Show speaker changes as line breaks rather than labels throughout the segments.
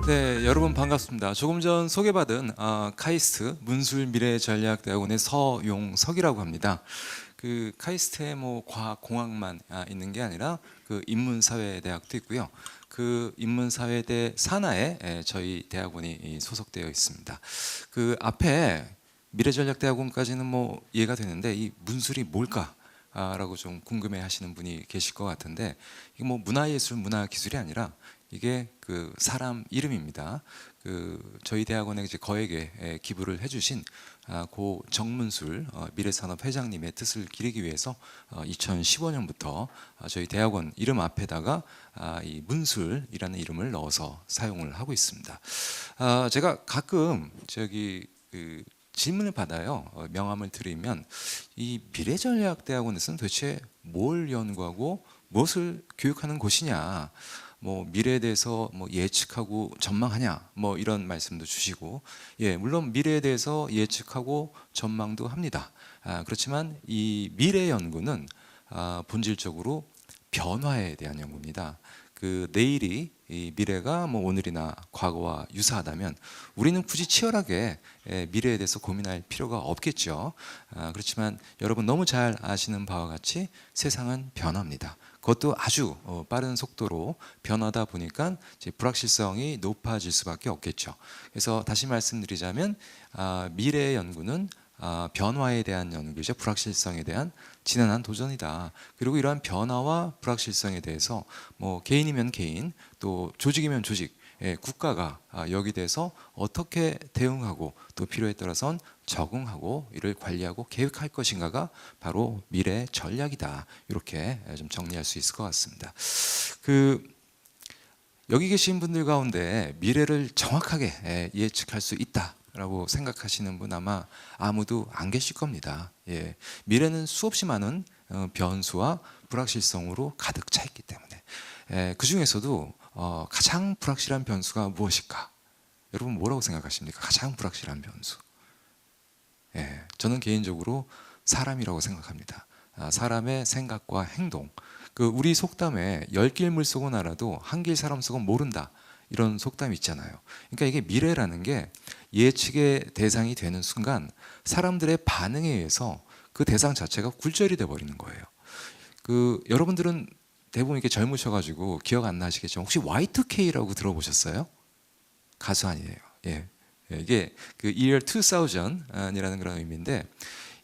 네, 여러분 반갑습니다. 조금 전 소개받은 카이스트 문술미래전략대학원의 서용석이라고 합니다. 그 카이스트에 뭐 과학공학만 있는 게 아니라 그 인문사회대학도 있고요. 그 인문사회대 산하에 저희 대학원이 소속되어 있습니다. 그 앞에 미래전략대학원까지는 뭐 이해가 되는데 이 문술이 뭘까? 라고 좀 궁금해 하시는 분이 계실 것 같은데 이게 뭐 문화예술, 문화기술이 아니라 이게 그 사람 이름입니다. 그 저희 대학원에 이제 거액의 기부를 해주신 고 정문술 미래산업 회장님의 뜻을 기리기 위해서 2015년부터 저희 대학원 이름 앞에다가 이 문술이라는 이름을 넣어서 사용을 하고 있습니다. 제가 가끔 그 질문을 받아요. 명함을 드리면 이 미래전략대학원에서는 도대체 뭘 연구하고 무엇을 교육하는 곳이냐, 뭐 미래에 대해서 뭐 예측하고 전망하냐, 뭐 이런 말씀도 주시고, 물론 미래에 대해서 예측하고 전망도 합니다. 그렇지만 이 미래 연구는 본질적으로 변화에 대한 연구입니다. 그 내일이 이 미래가 뭐 오늘이나 과거와 유사하다면 우리는 굳이 치열하게 미래에 대해서 고민할 필요가 없겠죠. 그렇지만 여러분 너무 잘 아시는 바와 같이 세상은 변합니다. 그것도 아주 빠른 속도로 변하다 보니까 이제 불확실성이 높아질 수밖에 없겠죠. 그래서 다시 말씀드리자면 미래 연구는 변화에 대한 연구이자 불확실성에 대한 지난한 도전이다. 그리고 이러한 변화와 불확실성에 대해서 뭐 개인이면 개인, 또 조직이면 조직, 국가가 여기 대해서 어떻게 대응하고 또 필요에 따라선 적응하고 이를 관리하고 계획할 것인가가 바로 미래 전략이다. 이렇게 좀 정리할 수 있을 것 같습니다. 그 여기 계신 분들 가운데 미래를 정확하게 예측할 수 있다 라고 생각하시는 분 아마 아무도 안 계실 겁니다. 미래는 수없이 많은 변수와 불확실성으로 가득 차 있기 때문에 그 중에서도 가장 불확실한 변수가 무엇일까? 여러분 뭐라고 생각하십니까? 가장 불확실한 변수. 저는 개인적으로 사람이라고 생각합니다. 사람의 생각과 행동. 그 우리 속담에 10길 물속은 알아도 한 길 사람 속은 모른다. 이런 속담이 있잖아요. 그러니까 이게 미래라는 게 예측의 대상이 되는 순간 사람들의 반응에 의해서 그 대상 자체가 굴절이 돼 버리는 거예요. 그 여러분들은 대부분 이렇게 젊으셔가지고 기억 안 나시겠지만 혹시 Y2K라고 들어보셨어요? 가수 아니에요. 이게 그 year 2000이라는 그런 의미인데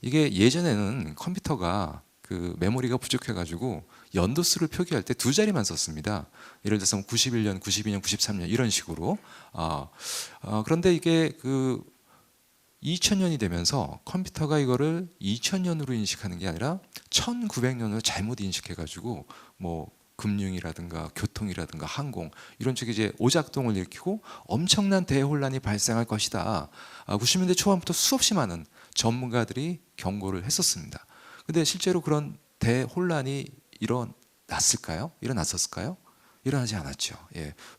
이게 예전에는 컴퓨터가 그 메모리가 부족해가지고 연도수를 표기할 때 두 자리만 썼습니다. 예를 들어서 91년, 92년, 93년 이런 식으로. 그런데 이게 그 2000년이 되면서 컴퓨터가 이거를 2000년으로 인식하는 게 아니라 1900년으로 잘못 인식해가지고 뭐 금융이라든가 교통이라든가 항공 이런 쪽에 이제 오작동을 일으키고 엄청난 대혼란이 발생할 것이다. 90년대 초반부터 수없이 많은 전문가들이 경고를 했었습니다. 근데 실제로 그런 대혼란이 일어났을까요? 일어났었을까요? 일어나지 않았죠.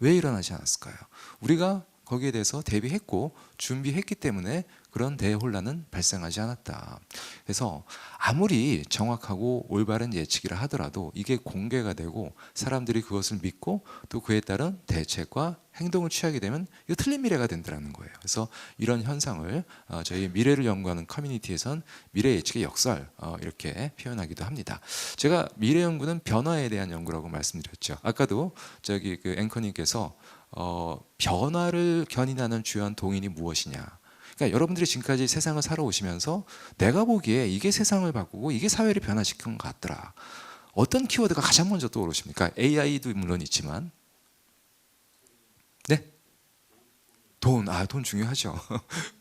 왜 일어나지 않았을까요? 우리가 거기에 대해서 대비했고 준비했기 때문에 그런 대혼란은 발생하지 않았다. 그래서 아무리 정확하고 올바른 예측이라 하더라도 이게 공개가 되고 사람들이 그것을 믿고 또 그에 따른 대책과 행동을 취하게 되면 이거 틀린 미래가 된다는 거예요. 그래서 이런 현상을 저희 미래를 연구하는 커뮤니티에선 미래 예측의 역설 이렇게 표현하기도 합니다. 제가 미래 연구는 변화에 대한 연구라고 말씀드렸죠. 아까도 저기 그 앵커님께서 변화를 견인하는 주요한 동인이 무엇이냐. 그러니까 여러분들이 지금까지 세상을 살아오시면서 내가 보기에 이게 세상을 바꾸고 이게 사회를 변화시킨 것 같더라. 어떤 키워드가 가장 먼저 떠오르십니까? AI도 물론 있지만 네? 돈 중요하죠.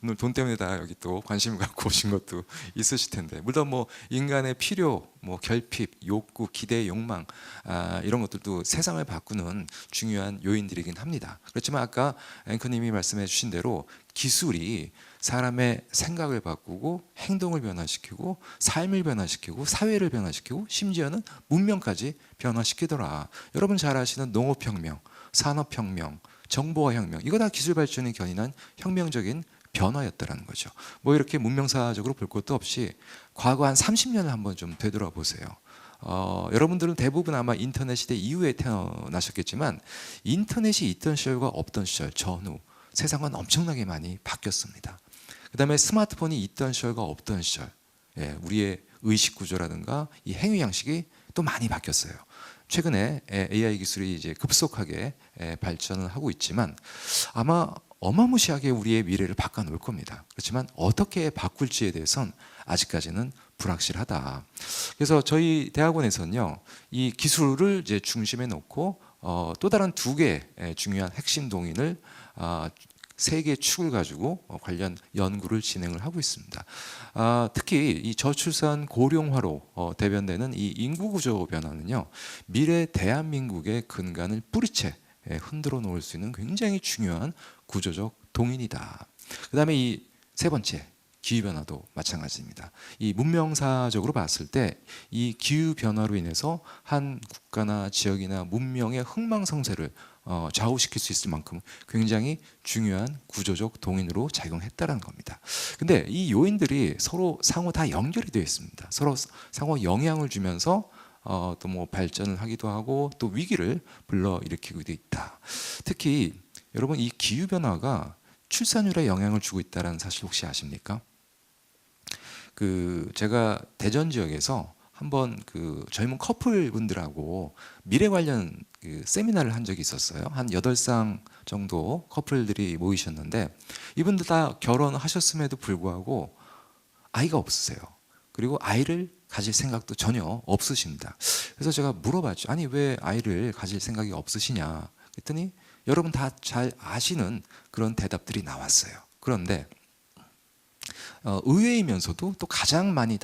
오늘 돈 때문에 다 여기 또 관심을 갖고 오신 것도 있으실 텐데, 물론 뭐 인간의 필요, 뭐 결핍, 욕구, 기대, 욕망 이런 것들도 세상을 바꾸는 중요한 요인들이긴 합니다. 그렇지만 아까 앵커님이 말씀해 주신 대로 기술이 사람의 생각을 바꾸고 행동을 변화시키고 삶을 변화시키고 사회를 변화시키고 심지어는 문명까지 변화시키더라. 여러분 잘 아시는 농업혁명, 산업혁명, 정보화혁명, 이거 다 기술 발전이 견인한 혁명적인 변화였다라는 거죠. 뭐 이렇게 문명사적으로 볼 것도 없이 과거 한 30년을 한번 좀 되돌아보세요. 여러분들은 대부분 아마 인터넷 시대 이후에 태어나셨겠지만 인터넷이 있던 시절과 없던 시절 전후 세상은 엄청나게 많이 바뀌었습니다. 그 다음에 스마트폰이 있던 시절과 없던 시절, 우리의 의식 구조라든가 이 행위 양식이 또 많이 바뀌었어요. 최근에 AI 기술이 이제 급속하게 발전을 하고 있지만 아마 어마무시하게 우리의 미래를 바꿔놓을 겁니다. 그렇지만 어떻게 바꿀지에 대해선 아직까지는 불확실하다. 그래서 저희 대학원에서는요, 이 기술을 이제 중심에 놓고 또 다른 두 개의 중요한 핵심 동인을 세 개의 축을 가지고 관련 연구를 진행을 하고 있습니다. 특히 이 저출산 고령화로 대변되는 이 인구 구조 변화는요, 미래 대한민국의 근간을 뿌리채 흔들어 놓을 수 있는 굉장히 중요한 구조적 동인이다. 그 다음에 이 세 번째 기후변화도 마찬가지입니다. 이 문명사적으로 봤을 때 이 기후변화로 인해서 한 국가나 지역이나 문명의 흥망성쇠를 좌우시킬 수 있을 만큼 굉장히 중요한 구조적 동인으로 작용했다는 겁니다. 근데 이 요인들이 서로 상호 다 연결이 되어 있습니다. 서로 상호 영향을 주면서 또 뭐 발전을 하기도 하고 또 위기를 불러일으키기도 있다. 특히 여러분 이 기후변화가 출산율에 영향을 주고 있다는 사실 혹시 아십니까? 제가 대전 지역에서 한번 젊은 커플 분들하고 미래 관련 세미나를 한 적이 있었어요. 한 8쌍 정도 커플들이 모이셨는데 이분들 다 결혼하셨음에도 불구하고 아이가 없으세요. 그리고 아이를 가질 생각도 전혀 없으십니다. 그래서 제가 물어봤죠. 아니 왜 아이를 가질 생각이 없으시냐 그랬더니 여러분 다 잘 아시는 그런 대답들이 나왔어요. 그런데 의외이면서도 또 가장 많이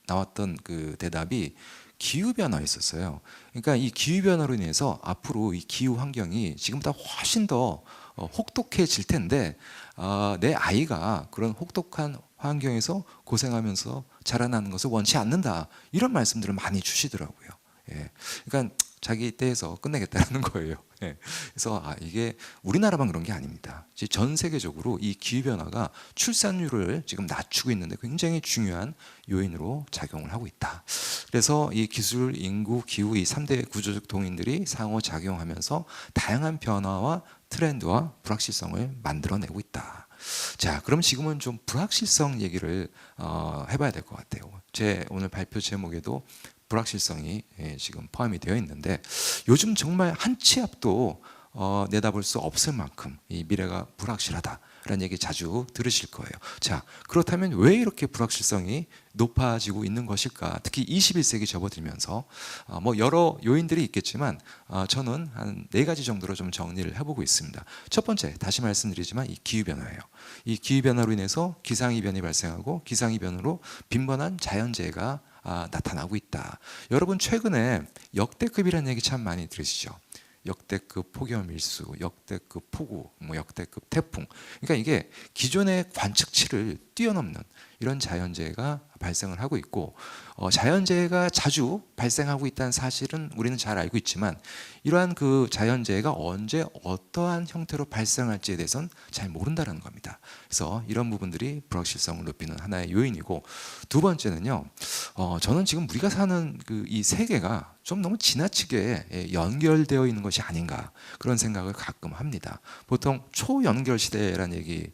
나왔던 그 대답이 기후변화였었어요. 그러니까 이 기후변화로 인해서 앞으로 이 기후 환경이 지금보다 훨씬 더 혹독해질 텐데 내 아이가 그런 혹독한 환경에서 고생하면서 자라나는 것을 원치 않는다. 이런 말씀들을 많이 주시더라고요. 그러니까 자기 때에서 끝내겠다는 거예요. 그래서 이게 우리나라만 그런 게 아닙니다. 전 세계적으로 이 기후변화가 출산율을 지금 낮추고 있는데 굉장히 중요한 요인으로 작용을 하고 있다. 그래서 이 기술, 인구, 기후 이 3대 구조적 동인들이 상호작용하면서 다양한 변화와 트렌드와 불확실성을 만들어내고 있다. 자, 그럼 지금은 좀 불확실성 얘기를 해봐야 될 것 같아요. 제 오늘 발표 제목에도 불확실성이 지금 포함이 되어 있는데 요즘 정말 한 치 앞도 내다볼 수 없을 만큼 이 미래가 불확실하다라는 얘기 자주 들으실 거예요. 자, 그렇다면 왜 이렇게 불확실성이 높아지고 있는 것일까? 특히 21세기 접어들면서 뭐 여러 요인들이 있겠지만 저는 한 4가지 정도로 좀 정리를 해보고 있습니다. 첫 번째, 다시 말씀드리지만 이 기후변화예요. 이 기후변화로 인해서 기상이변이 발생하고 기상이변으로 빈번한 자연재해가 나타나고 있다. 여러분 최근에 역대급이라는 얘기 참 많이 들으시죠? 역대급 폭염 일수, 역대급 폭우, 뭐 역대급 태풍. 그러니까 이게 기존의 관측치를 뛰어넘는 이런 자연재해가 발생을 하고 있고 자연재해가 자주 발생하고 있다는 사실은 우리는 잘 알고 있지만 이러한 그 자연재해가 언제 어떠한 형태로 발생할지에 대해서는 잘 모른다는 겁니다. 그래서 이런 부분들이 불확실성을 높이는 하나의 요인이고 두 번째는요. 저는 지금 우리가 사는 이 세계가 좀 너무 지나치게 연결되어 있는 것이 아닌가 그런 생각을 가끔 합니다. 보통 초연결 시대라는 얘기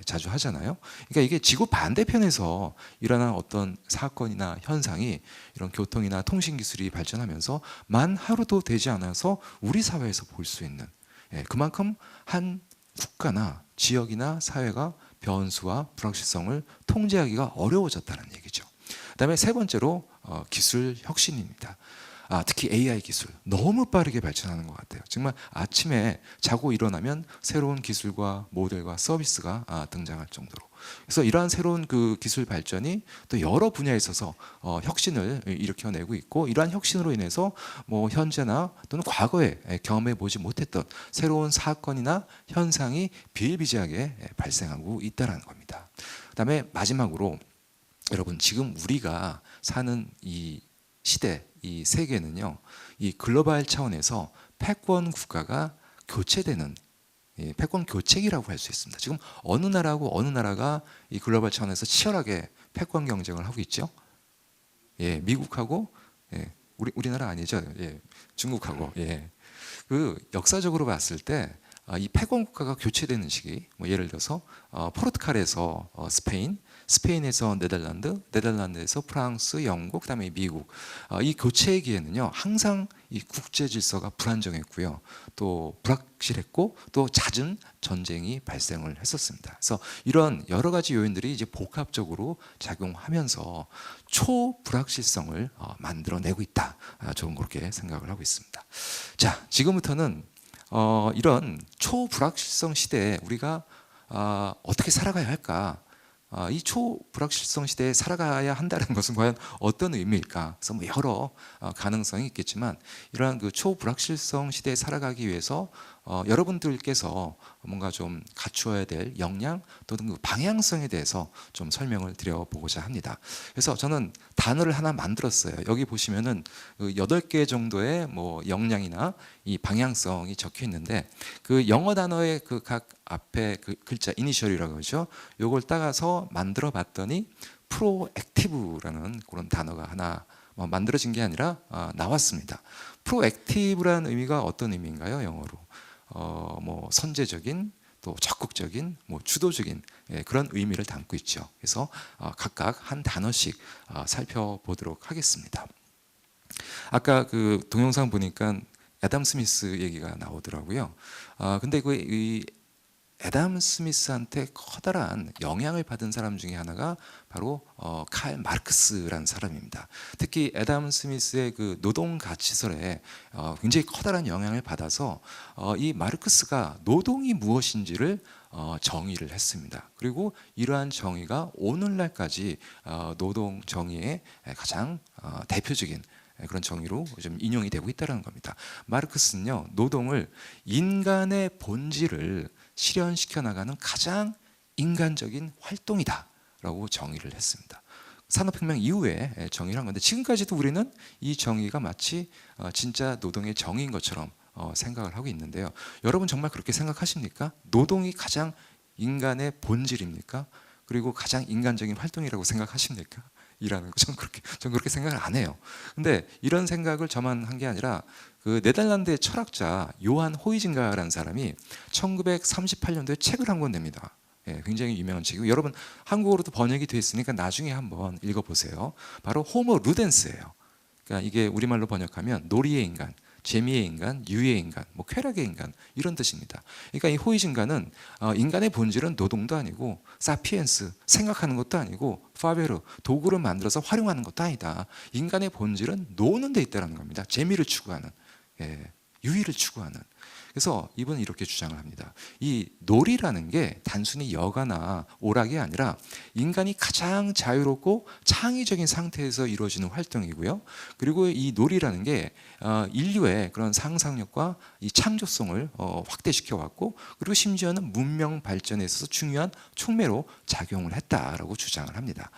자주 하잖아요. 그러니까 이게 지구 반대편에서 일어난 어떤 사건이나 현상이 이런 교통이나 통신 기술이 발전하면서 만 하루도 되지 않아서 우리 사회에서 볼 수 있는 그만큼 한 국가나 지역이나 사회가 변수와 불확실성을 통제하기가 어려워졌다는 얘기죠. 그다음에 세 번째로 기술 혁신입니다. 특히 AI 기술 너무 빠르게 발전하는 것 같아요. 정말 아침에 자고 일어나면 새로운 기술과 모델과 서비스가 등장할 정도로. 그래서 이러한 새로운 그 기술 발전이 또 여러 분야에 있어서 혁신을 일으켜내고 있고 이러한 혁신으로 인해서 뭐 현재나 또는 과거에 경험해 보지 못했던 새로운 사건이나 현상이 비일비재하게 발생하고 있다는 겁니다. 그다음에 마지막으로 여러분 지금 우리가 사는 이 시대, 이 세계는요, 이 글로벌 차원에서 패권 국가가 교체되는 패권 교체기라고 할 수 있습니다. 지금 어느 나라하고 어느 나라가 이 글로벌 차원에서 치열하게 패권 경쟁을 하고 있죠? 미국하고 우리나라 아니죠? 예, 중국하고. 예. 그 역사적으로 봤을 때 이 패권 국가가 교체되는 시기, 뭐 예를 들어서 포르투갈에서 스페인, 스페인에서 네덜란드, 네덜란드에서 프랑스, 영국, 그다음에 미국. 이 교체기에는요 항상 이 국제 질서가 불안정했고요, 또 불확실했고, 또 잦은 전쟁이 발생을 했었습니다. 그래서 이런 여러 가지 요인들이 이제 복합적으로 작용하면서 초불확실성을 만들어내고 있다. 저는 그렇게 생각을 하고 있습니다. 자, 지금부터는 이런 초불확실성 시대에 우리가 어떻게 살아가야 할까? 이 초불확실성 시대에 살아가야 한다는 것은 과연 어떤 의미일까? 그래서 뭐 여러 가능성이 있겠지만, 이러한 그 초불확실성 시대에 살아가기 위해서 여러분들께서 뭔가 좀 갖추어야 될 역량 또는 그 방향성에 대해서 좀 설명을 드려보고자 합니다. 그래서 저는 단어를 하나 만들었어요. 여기 보시면은 그 8개 정도의 뭐 역량이나 이 방향성이 적혀 있는데, 그 영어 단어의 그 각 앞에 그 글자 이니셜이라고 그러죠. 요걸 따가서 만들어 봤더니 프로액티브라는 그런 단어가 하나 만들어진 게 아니라 나왔습니다. 프로액티브라는 의미가 어떤 의미인가요? 영어로 뭐 선제적인, 또 적극적인, 뭐 주도적인, 그런 의미를 담고 있죠. 그래서 각각 한 단어씩 살펴보도록 하겠습니다. 아까 그 동영상 보니까 애덤 스미스 얘기가 나오더라고요. 근데 이 애덤 스미스한테 커다란 영향을 받은 사람 중에 하나가 바로 칼 마르크스라는 사람입니다. 특히 애덤 스미스의 그 노동 가치설에 굉장히 커다란 영향을 받아서 이 마르크스가 노동이 무엇인지를 정의를 했습니다. 그리고 이러한 정의가 오늘날까지 노동 정의의 가장 대표적인 그런 정의로 좀 인용이 되고 있다는 겁니다. 마르크스는요, 노동을 인간의 본질을 실현시켜 나가는 가장 인간적인 활동이다라고 정의를 했습니다. 산업혁명 이후에 정의를 한 건데, 지금까지도 우리는 이 정의가 마치 진짜 노동의 정의인 것처럼 생각을 하고 있는데요. 여러분 정말 그렇게 생각하십니까? 노동이 가장 인간의 본질입니까? 그리고 가장 인간적인 활동이라고 생각하십니까? 일하는 거. 전 그렇게 생각을 안 해요. 근데 이런 생각을 저만 한 게 아니라 그 네덜란드의 철학자 요한 호이징가라는 사람이 1938년도에 책을 한 권 냅니다. 굉장히 유명한 책이고, 여러분 한국어로도 번역이 되어 있으니까 나중에 한번 읽어보세요. 바로 호모 루덴스예요. 그러니까 이게 우리말로 번역하면 놀이의 인간, 재미의 인간, 유의 인간, 뭐 쾌락의 인간, 이런 뜻입니다. 그러니까 이 호이징가는 인간의 본질은 노동도 아니고 사피엔스, 생각하는 것도 아니고 파베르, 도구를 만들어서 활용하는 것도 아니다. 인간의 본질은 노는 데 있다는 겁니다. 재미를 추구하는, 유의를 추구하는. 그래서 이분은 이렇게 주장을 합니다. 이 놀이라는 게 단순히 여가나 오락이 아니라 인간이 가장 자유롭고 창의적인 상태에서 이루어지는 활동이고요. 그리고 이 놀이라는 게 인류의 그런 상상력과 이 창조성을 확대시켜 왔고, 그리고 심지어는 문명 발전에 있어서 중요한 촉매로 작용을 했다라고 주장을 합니다.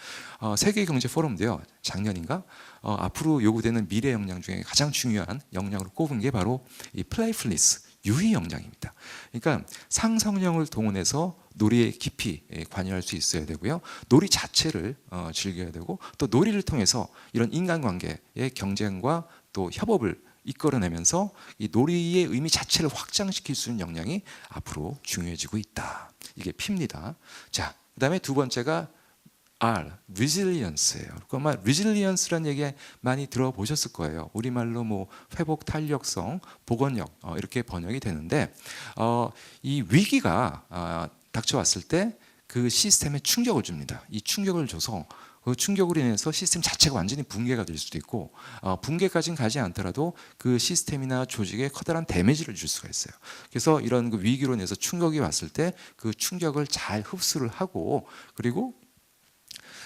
세계경제포럼도요, 작년인가 앞으로 요구되는 미래 역량 중에 가장 중요한 역량으로 꼽은 게 바로 이 플레이풀리스, 유희 역량입니다. 그러니까 상상력을 동원해서 놀이에 깊이 관여할 수 있어야 되고요. 놀이 자체를 즐겨야 되고, 또 놀이를 통해서 이런 인간관계의 경쟁과 또 협업을 이끌어내면서 이 놀이의 의미 자체를 확장시킬 수 있는 역량이 앞으로 중요해지고 있다. 이게 P입니다. 자, 그다음에 두 번째가 R, resilience예요. 그러니까 resilience라는 얘기 많이 들어보셨을 거예요. 우리말로 뭐 회복 탄력성, 복원력 이렇게 번역이 되는데, 이 위기가 닥쳐왔을 때 그 시스템에 충격을 줍니다. 이 충격을 줘서 그 충격으로 인해서 시스템 자체가 완전히 붕괴가 될 수도 있고, 붕괴까지는 가지 않더라도 그 시스템이나 조직에 커다란 데미지를 줄 수가 있어요. 그래서 이런 그 위기로 인해서 충격이 왔을 때 그 충격을 잘 흡수를 하고, 그리고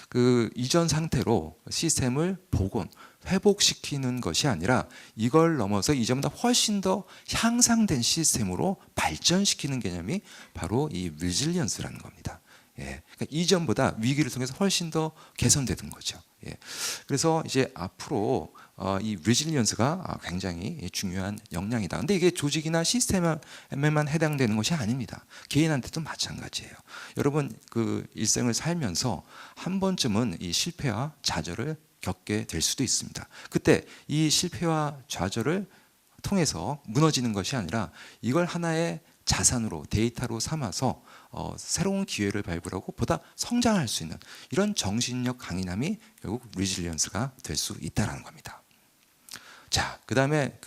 그 이전 상태로 시스템을 복원, 회복시키는 것이 아니라 이걸 넘어서 이전보다 훨씬 더 향상된 시스템으로 발전시키는 개념이 바로 이 resilience라는 겁니다. 그러니까 이전보다 위기를 통해서 훨씬 더 개선되는 거죠. 그래서 이제 앞으로 이 resilience가 굉장히 중요한 역량이다. 근데 이게 조직이나 시스템에만 해당되는 것이 아닙니다. 개인한테도 마찬가지예요. 여러분 그 일생을 살면서 한 번쯤은 이 실패와 좌절을 겪게 될 수도 있습니다. 그때 이 실패와 좌절을 통해서 무너지는 것이 아니라 이걸 하나의 자산으로 데이터로 삼아서 새로운 기회를 발굴하고 보다 성장할 수 있는 이런 정신력 강인함이 결국 리질리언스가 될 수 있다는 겁니다. 자, 그다음에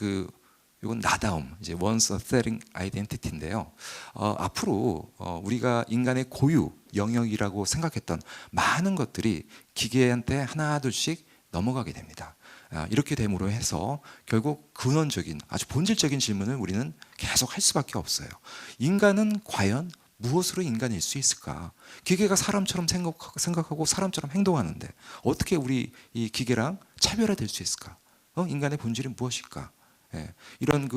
이건 나다움, 이제 once asserting identity인데요. 앞으로 우리가 인간의 고유 영역이라고 생각했던 많은 것들이 기계한테 하나둘씩 넘어가게 됩니다. 이렇게 됨으로 해서 결국 근원적인 아주 본질적인 질문을 우리는 계속 할 수밖에 없어요. 인간은 과연 무엇으로 인간일 수 있을까? 기계가 사람처럼 생각하고 사람처럼 행동하는데 어떻게 우리 이 기계랑 차별화될 수 있을까? 인간의 본질이 무엇일까? 이런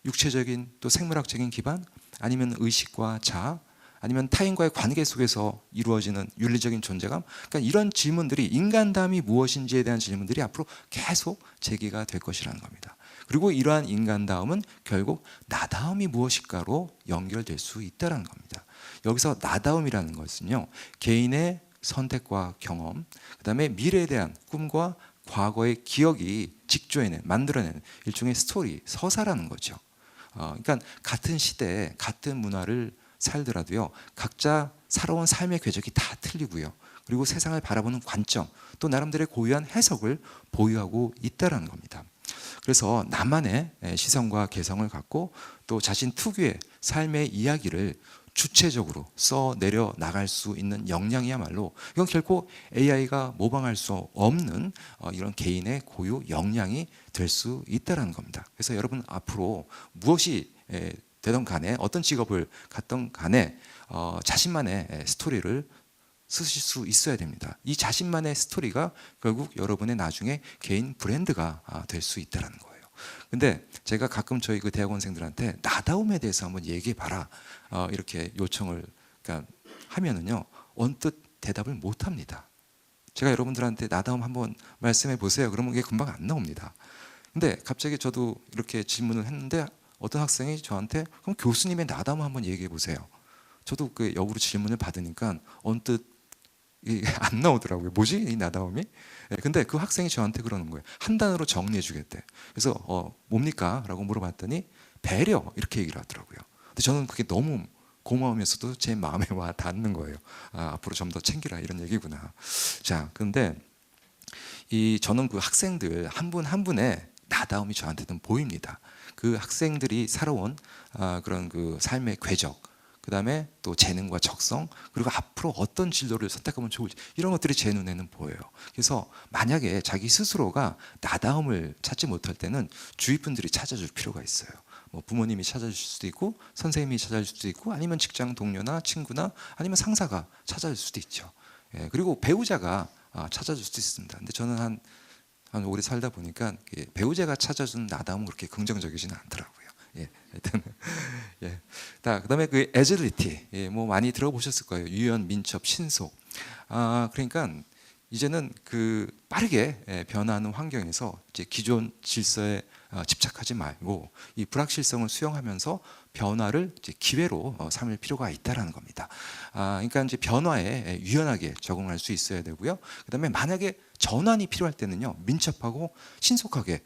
육체적인 또 생물학적인 기반, 아니면 의식과 자아, 아니면 타인과의 관계 속에서 이루어지는 윤리적인 존재감, 그러니까 이런 질문들이 인간다움이 무엇인지에 대한 질문들이 앞으로 계속 제기가 될 것이라는 겁니다. 그리고 이러한 인간다움은 결국 나다움이 무엇일까로 연결될 수 있다는 겁니다. 여기서 나다움이라는 것은요, 개인의 선택과 경험, 그 다음에 미래에 대한 꿈과 과거의 기억이 직조해낸, 만들어내는 일종의 스토리, 서사라는 거죠. 그러니까 같은 시대에 같은 문화를 살더라도요, 각자 살아온 삶의 궤적이 다 틀리고요. 그리고 세상을 바라보는 관점, 또 나름대로의 고유한 해석을 보유하고 있다는 겁니다. 그래서 나만의 시선과 개성을 갖고 또 자신 특유의 삶의 이야기를 주체적으로 써내려 나갈 수 있는 역량이야말로 이건 결코 AI가 모방할 수 없는 이런 개인의 고유 역량이 될 수 있다는 겁니다. 그래서 여러분 앞으로 무엇이 되던 간에 어떤 직업을 갖던 간에 자신만의 스토리를 쓰실 수 있어야 됩니다. 이 자신만의 스토리가 결국 여러분의 나중에 개인 브랜드가 될 수 있다는 거예요. 근데 제가 가끔 저희 대학원생들한테 나다움에 대해서 한번 얘기해 봐라 이렇게 요청을 하면은요, 언뜻 대답을 못 합니다. 제가 여러분들한테 나다움 한번 말씀해 보세요. 그러면 이게 금방 안 나옵니다. 근데 갑자기 저도 이렇게 질문을 했는데 어떤 학생이 저한테 그럼 교수님의 나다움 한번 얘기해 보세요. 저도 역으로 질문을 받으니까 언뜻 안 나오더라고요. 뭐지 이 나다움이? 근데 그 학생이 저한테 그러는 거예요. 한 단어로 정리해 주겠대. 그래서 뭡니까? 라고 물어봤더니 배려, 이렇게 얘기를 하더라고요. 근데 저는 그게 너무 고마우면서도 제 마음에 와 닿는 거예요. 앞으로 좀 더 챙기라 이런 얘기구나. 자, 근데 저는 그 학생들 한 분 한 분의 나다움이 저한테는 보입니다. 그 학생들이 살아온 그런 삶의 궤적, 그 다음에 또 재능과 적성, 그리고 앞으로 어떤 진로를 선택하면 좋을지 이런 것들이 제 눈에는 보여요. 그래서 만약에 자기 스스로가 나다움을 찾지 못할 때는 주위 분들이 찾아줄 필요가 있어요. 뭐 부모님이 찾아줄 수도 있고, 선생님이 찾아줄 수도 있고, 아니면 직장 동료나 친구나 아니면 상사가 찾아줄 수도 있죠. 그리고 배우자가 찾아줄 수도 있습니다. 근데 저는 한 오래 살다 보니까 배우자가 찾아주는 나다움은 그렇게 긍정적이지는 않더라고요. 하여튼 그다음에 애질리티, 뭐 많이 들어보셨을 거예요. 유연, 민첩, 신속. 그러니까 이제는 빠르게 변화하는 환경에서 이제 기존 질서에 집착하지 말고 이 불확실성을 수용하면서 변화를 이제 기회로 삼을 필요가 있다라는 겁니다. 그러니까 이제 변화에 유연하게 적응할 수 있어야 되고요. 그다음에 만약에 전환이 필요할 때는요, 민첩하고 신속하게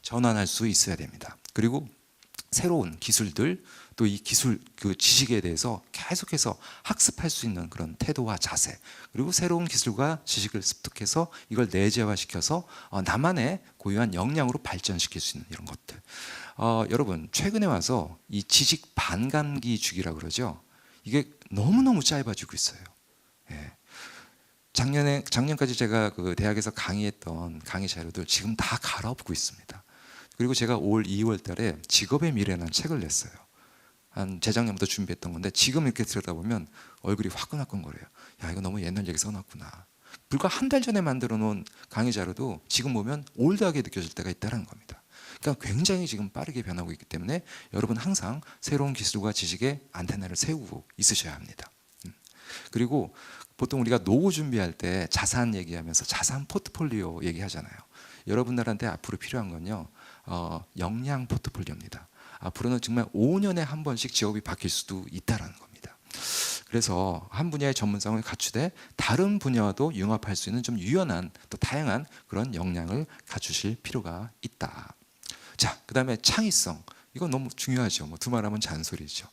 전환할 수 있어야 됩니다. 그리고 새로운 기술들, 또 이 기술 지식에 대해서 계속해서 학습할 수 있는 그런 태도와 자세, 그리고 새로운 기술과 지식을 습득해서 이걸 내재화시켜서 나만의 고유한 역량으로 발전시킬 수 있는 이런 것들. 여러분 최근에 와서 이 지식 반감기 주기라 그러죠. 이게 너무너무 짧아지고 있어요. 작년까지 제가 대학에서 강의했던 강의 자료들 지금 다 갈아엎고 있습니다. 그리고 제가 올 2월 달에 직업의 미래라는 책을 냈어요. 한 재작년부터 준비했던 건데 지금 이렇게 들여다보면 얼굴이 화끈화끈거려요. 야, 이거 너무 옛날 얘기 써놨구나. 불과 한 달 전에 만들어 놓은 강의 자료도 지금 보면 올드하게 느껴질 때가 있다는 겁니다. 그러니까 굉장히 지금 빠르게 변하고 있기 때문에 여러분 항상 새로운 기술과 지식에 안테나를 세우고 있으셔야 합니다. 그리고 보통 우리가 노후 준비할 때 자산 얘기하면서 자산 포트폴리오 얘기하잖아요. 여러분들한테 앞으로 필요한 건요, 역량 포트폴리오입니다. 앞으로는 정말 5년에 한 번씩 직업이 바뀔 수도 있다는 겁니다. 그래서 한 분야의 전문성을 갖추되 다른 분야와도 융합할 수 있는 좀 유연한 또 다양한 그런 역량을 갖추실 필요가 있다. 자, 그다음에 창의성. 이건 너무 중요하죠. 뭐 두말하면 잔소리죠.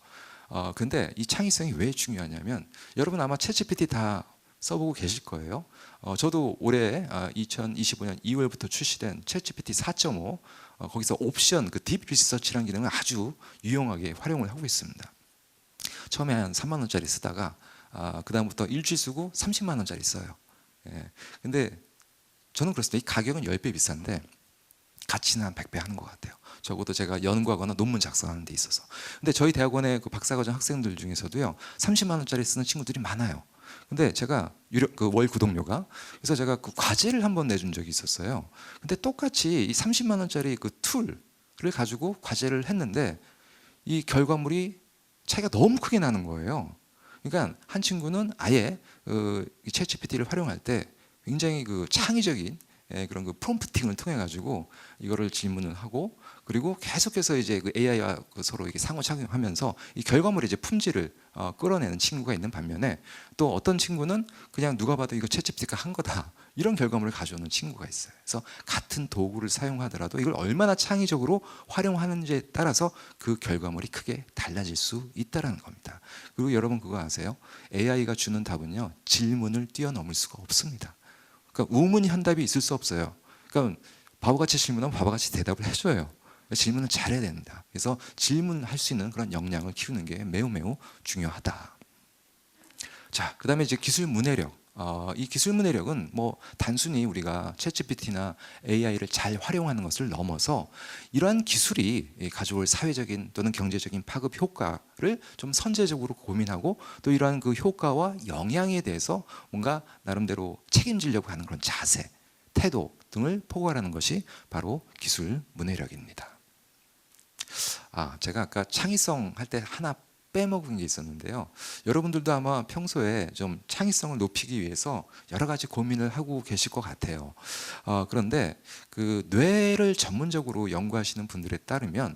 근데 이 창의성이 왜 중요하냐면 여러분 아마 챗GPT 다 써보고 계실 거예요. 저도 올해 2025년 2월부터 출시된 챗GPT 4.5 거기서 옵션 그 딥 리서치라는 기능을 아주 유용하게 활용을 하고 있습니다. 처음에 한 3만 원짜리 쓰다가 그 다음부터 일주일 쓰고 30만 원짜리 써요. 예. 근데 저는 그렇습니다. 이 가격은 10배 비싼데 가치는 한 100배 하는 것 같아요. 적어도 제가 연구하거나 논문 작성하는 데 있어서. 근데 저희 대학원의 그 박사과정 학생들 중에서도요 30만 원짜리 쓰는 친구들이 많아요. 근데 제가 월 구독료가 그래서 제가 그 과제를 한번 내준 적이 있었어요. 근데 똑같이 이 30만 원짜리 그 툴을 가지고 과제를 했는데 이 결과물이 차이가 너무 크게 나는 거예요. 그러니까 한 친구는 아예 이 챗GPT를 활용할 때 굉장히 그 창의적인 그런 그 프롬프팅을 통해 가지고 이거를 질문을 하고 그리고 계속해서 이제 그 AI와 서로 이렇게 상호작용하면서 이 결과물의 이제 품질을 끌어내는 친구가 있는 반면에 또 어떤 친구는 그냥 누가 봐도 이거 챗GPT가 한 거다 이런 결과물을 가져오는 친구가 있어요. 그래서 같은 도구를 사용하더라도 이걸 얼마나 창의적으로 활용하는지에 따라서 그 결과물이 크게 달라질 수 있다는 겁니다. 그리고 여러분 그거 아세요? AI가 주는 답은요 질문을 뛰어넘을 수가 없습니다. 그러니까 우문현답이 있을 수 없어요. 그러니까 바보같이 질문하면 바보같이 대답을 해줘요. 질문을 잘해야 된다. 그래서 질문할 수 있는 그런 역량을 키우는 게 매우 매우 중요하다. 자, 그다음에 이제 기술 문해력. 이 기술 문해력은 뭐 단순히 우리가 챗GPT나 AI를 잘 활용하는 것을 넘어서 이러한 기술이 가져올 사회적인 또는 경제적인 파급 효과를 좀 선제적으로 고민하고 또 이러한 그 효과와 영향에 대해서 뭔가 나름대로 책임지려고 하는 그런 자세, 태도 등을 포괄하는 것이 바로 기술 문해력입니다. 제가 아까 창의성 할 때 하나 빼먹은 게 있었는데요. 여러분들도 아마 평소에 좀 창의성을 높이기 위해서 여러 가지 고민을 하고 계실 것 같아요. 그런데 그 뇌를 전문적으로 연구하시는 분들에 따르면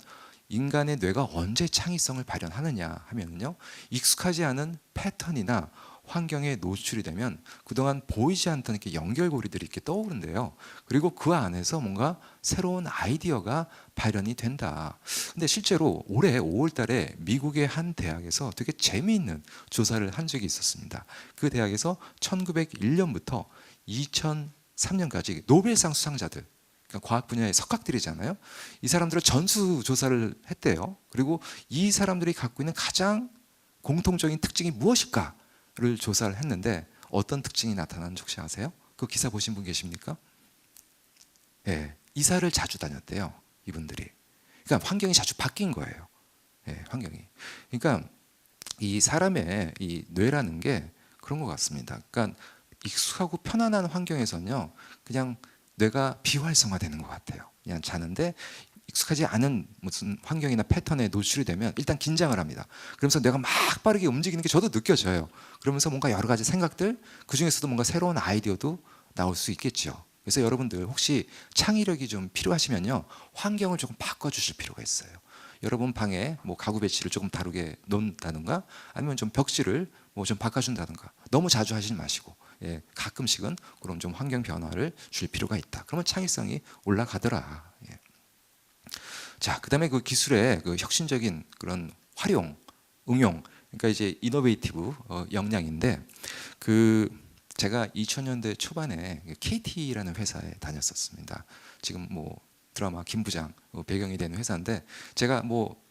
인간의 뇌가 언제 창의성을 발현하느냐 하면요, 익숙하지 않은 패턴이나 환경에 노출이 되면 그동안 보이지 않던 이렇게 연결고리들이 이렇게 떠오른대요. 그리고 그 안에서 뭔가 새로운 아이디어가 발현이 된다. 근데 실제로 올해 5월 달에 미국의 한 대학에서 되게 재미있는 조사를 한 적이 있었습니다. 그 대학에서 1901년부터 2003년까지 노벨상 수상자들, 그러니까 과학 분야의 석학들이잖아요. 이 사람들을 전수 조사를 했대요. 그리고 이 사람들이 갖고 있는 가장 공통적인 특징이 무엇일까? 를 조사를 했는데 어떤 특징이 나타나는지 혹시 아세요? 그 기사 보신 분 계십니까? 예, 이사를 자주 다녔대요, 이분들이. 그러니까 환경이 자주 바뀐 거예요. 예, 환경이. 그러니까 이 사람의 이 뇌라는 게 그런 것 같습니다. 그러니까 익숙하고 편안한 환경에서는요, 그냥 뇌가 비활성화되는 것 같아요. 그냥 자는데 익숙하지 않은 무슨 환경이나 패턴에 노출이 되면 일단 긴장을 합니다. 그러면서 내가 막 빠르게 움직이는 게 저도 느껴져요. 그러면서 뭔가 여러 가지 생각들, 그 중에서도 뭔가 새로운 아이디어도 나올 수 있겠죠. 그래서 여러분들 혹시 창의력이 좀 필요하시면요, 환경을 조금 바꿔주실 필요가 있어요. 여러분 방에 뭐 가구 배치를 조금 다르게 놓는다든가 아니면 좀 벽지를 뭐 좀 바꿔준다든가 너무 자주 하지 마시고 가끔씩은 그런 좀 환경 변화를 줄 필요가 있다. 그러면 창의성이 올라가더라. 자, 그다음에 그 기술의 그 혁신적인 그런 활용, 응용, 그러니까 이제 이노베이티브 역량인데 그 제가 2000년대 초반에 KT라는 회사에 다녔었습니다. 지금 뭐 드라마 김부장 배경이 되는 회사인데 제가 뭐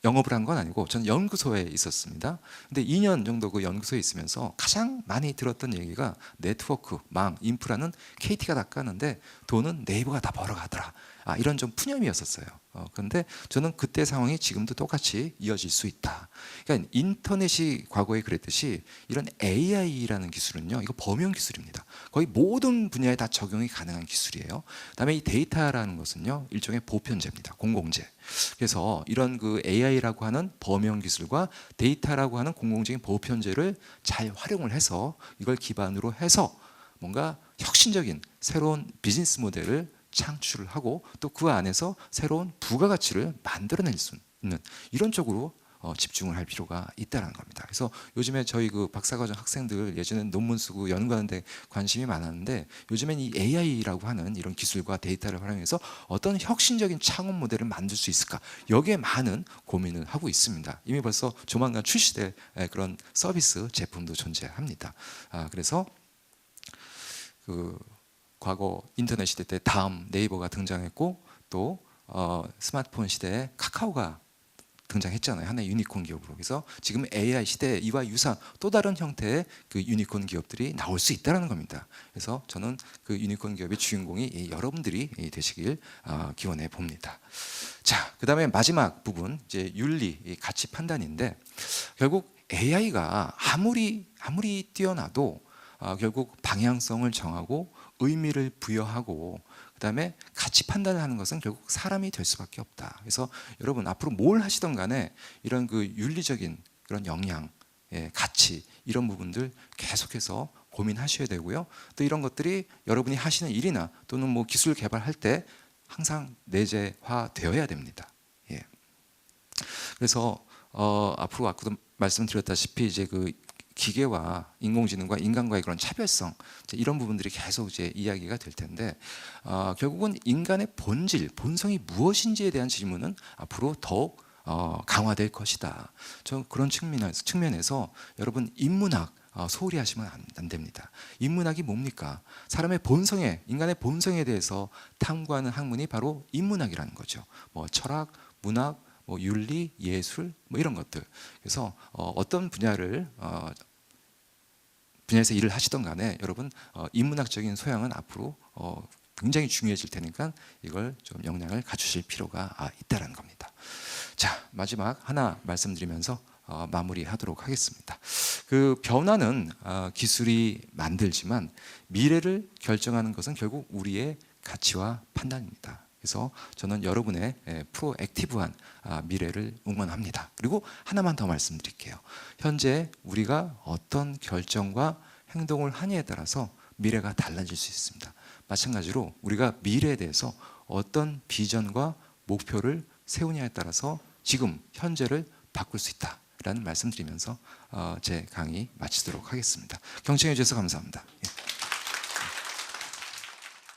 영업을 한 건 아니고 저는 연구소에 있었습니다. 근데 2년 정도 그 연구소에 있으면서 가장 많이 들었던 얘기가 네트워크, 망, 인프라는 KT가 다 까는데 돈은 네이버가 다 벌어가더라. 이런 좀 푸념이었었어요. 그런데 저는 그때 상황이 지금도 똑같이 이어질 수 있다. 그러니까 인터넷이 과거에 그랬듯이 이런 AI라는 기술은요, 이거 범용 기술입니다. 거의 모든 분야에 다 적용이 가능한 기술이에요. 그다음에 이 데이터라는 것은요, 일종의 보편제입니다. 공공재. 그래서 이런 그 AI라고 하는 범용 기술과 데이터라고 하는 공공적인 보편제를 잘 활용을 해서 이걸 기반으로 해서 뭔가 혁신적인 새로운 비즈니스 모델을 창출을 하고 또 그 안에서 새로운 부가가치를 만들어낼 수 있는 이런 쪽으로 집중을 할 필요가 있다는 겁니다. 그래서 요즘에 저희 그 박사과정 학생들 예전에는 논문 쓰고 연구하는데 관심이 많았는데 요즘엔 이 AI라고 하는 이런 기술과 데이터를 활용해서 어떤 혁신적인 창업 모델을 만들 수 있을까, 여기에 많은 고민을 하고 있습니다. 이미 벌써 조만간 출시될 그런 서비스 제품도 존재합니다. 그래서 그 과거 인터넷 시대 때 다음 네이버가 등장했고 또 스마트폰 시대에 카카오가 등장했잖아요. 하나의 유니콘 기업으로. 그래서 지금 AI 시대에 이와 유사한 또 다른 형태의 그 유니콘 기업들이 나올 수 있다는 겁니다. 그래서 저는 그 유니콘 기업의 주인공이 여러분들이 되시길 기원해 봅니다. 자, 그다음에 마지막 부분 이제 윤리, 가치 판단인데 결국 AI가 아무리 뛰어나도 결국 방향성을 정하고 의미를 부여하고 그다음에 가치 판단을 하는 것은 결국 사람이 될 수밖에 없다. 그래서 여러분 앞으로 뭘 하시던 간에 이런 그 윤리적인 그런 역량, 가치 이런 부분들 계속해서 고민하셔야 되고요. 또 이런 것들이 여러분이 하시는 일이나 또는 뭐 기술 개발할 때 항상 내재화 되어야 됩니다. 예. 그래서 앞으로 아까도 말씀드렸다시피 이제 그 기계와 인공지능과 인간과의 그런 차별성 이런 부분들이 계속 이제 이야기가 될 텐데 결국은 인간의 본질, 본성이 무엇인지에 대한 질문은 앞으로 더욱 강화될 것이다. 저 그런 측면에서 여러분 인문학 소홀히 하시면 안 됩니다. 인문학이 뭡니까? 사람의 본성에, 인간의 본성에 대해서 탐구하는 학문이 바로 인문학이라는 거죠. 뭐 철학, 문학, 뭐 윤리, 예술 뭐 이런 것들. 그래서 어떤 분야에서 일을 하시던 간에 여러분 인문학적인 소양은 앞으로 굉장히 중요해질 테니까 이걸 좀 역량을 갖추실 필요가 있다는 겁니다. 자, 마지막 하나 말씀드리면서 마무리하도록 하겠습니다. 그 변화는 기술이 만들지만 미래를 결정하는 것은 결국 우리의 가치와 판단입니다. 그래서 저는 여러분의 프로액티브한 미래를 응원합니다. 그리고 하나만 더 말씀드릴게요. 현재 우리가 어떤 결정과 행동을 하느냐에 따라서 미래가 달라질 수 있습니다. 마찬가지로 우리가 미래에 대해서 어떤 비전과 목표를 세우냐에 따라서 지금 현재를 바꿀 수 있다라는 말씀드리면서 제 강의 마치도록 하겠습니다. 경청해 주셔서 감사합니다.